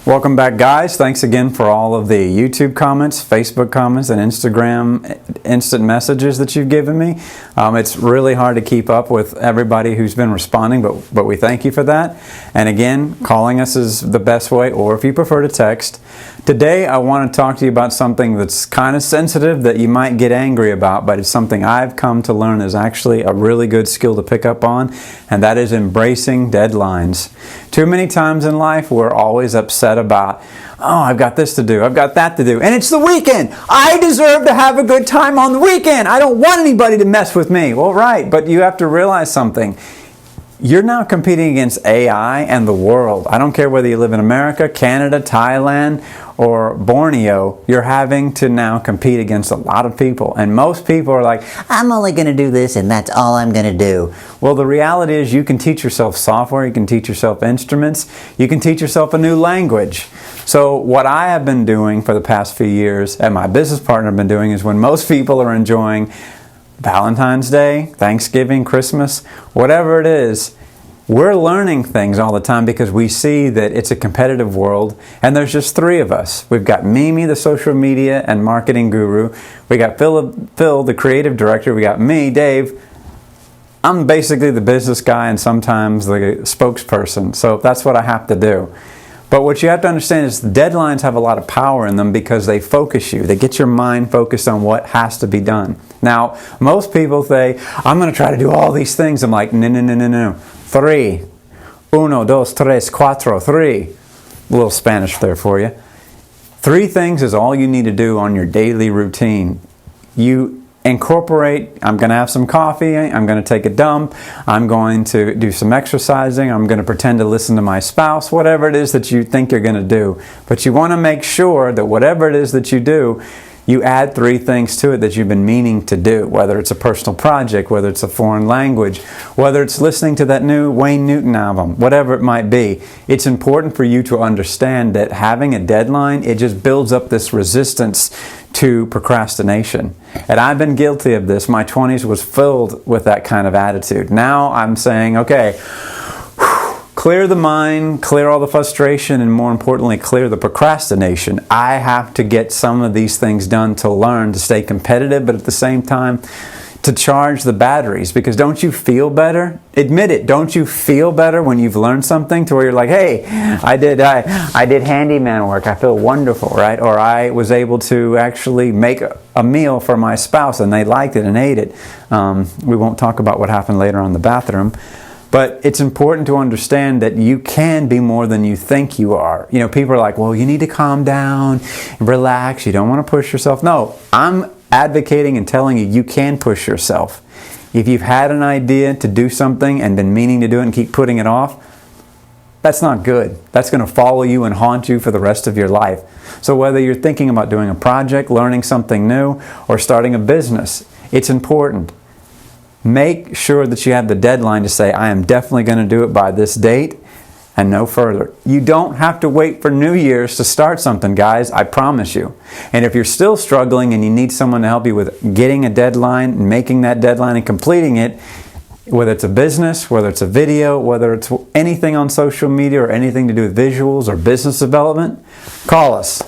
Welcome back, guys. Thanks again for all of the YouTube comments, Facebook comments, and Instagram instant messages that you've given me. It's really hard to keep up with everybody who's been responding, but we thank you for that. And again, calling us is the best way, or if you prefer to text. Today, I want to talk to you about something that's kind of sensitive that you might get angry about, but it's something I've come to learn is actually a really good skill to pick up on, and that is embracing deadlines. Too many times in life, we're always upset about, oh, I've got this to do, I've got that to do, and it's the weekend. I deserve to have a good time on the weekend. I don't want anybody to mess with me. Well, right, but you have to realize something. You're now competing against AI and the world. I don't care whether you live in America, Canada, Thailand, or Borneo. You're having to now compete against a lot of people. And most people are like, I'm only going to do this and that's all I'm going to do. Well, the reality is you can teach yourself software, you can teach yourself instruments, you can teach yourself a new language. So what I have been doing for the past few years, and my business partner have been doing, is when most people are enjoying Valentine's Day, Thanksgiving, Christmas, whatever it is, we're learning things all the time because we see that it's a competitive world and there's just three of us. We've got Mimi, the social media and marketing guru. We got Phil, the creative director. We got me, Dave. I'm basically the business guy and sometimes the spokesperson. So that's what I have to do. But what you have to understand is deadlines have a lot of power in them because they focus you. They get your mind focused on what has to be done. Now, most people say, I'm going to try to do all these things. I'm like, no. 3. 1, 2, 3, 4. 3. A little Spanish there for you. 3 things is all you need to do on your daily routine. You incorporate, I'm going to have some coffee, I'm going to take a dump, I'm going to do some exercising, I'm going to pretend to listen to my spouse, whatever it is that you think you're going to do. But you want to make sure that whatever it is that you do, you add 3 things to it that you've been meaning to do, whether it's a personal project, whether it's a foreign language, whether it's listening to that new Wayne Newton album, whatever it might be. It's important for you to understand that having a deadline, it just builds up this resistance to procrastination. And I've been guilty of this. My 20s was filled with that kind of attitude. Now I'm saying, okay, clear the mind, clear all the frustration, and more importantly, clear the procrastination. I have to get some of these things done to learn to stay competitive, but at the same time, to charge the batteries. Because don't you feel better? Admit it. Don't you feel better when you've learned something to where you're like, hey, I did handyman work. I feel wonderful, right? Or I was able to actually make a meal for my spouse and they liked it and ate it. We won't talk about what happened later on in the bathroom. But it's important to understand that you can be more than you think you are. You know, people are like, well, you need to calm down and relax. You don't want to push yourself. No, I'm advocating and telling you, you can push yourself. If you've had an idea to do something and been meaning to do it and keep putting it off, that's not good. That's going to follow you and haunt you for the rest of your life. So whether you're thinking about doing a project, learning something new, or starting a business, it's important. Make sure that you have the deadline to say, I am definitely going to do it by this date and no further. You don't have to wait for New Year's to start something, guys. I promise you. And if you're still struggling and you need someone to help you with getting a deadline, making that deadline and completing it, whether it's a business, whether it's a video, whether it's anything on social media or anything to do with visuals or business development, call us.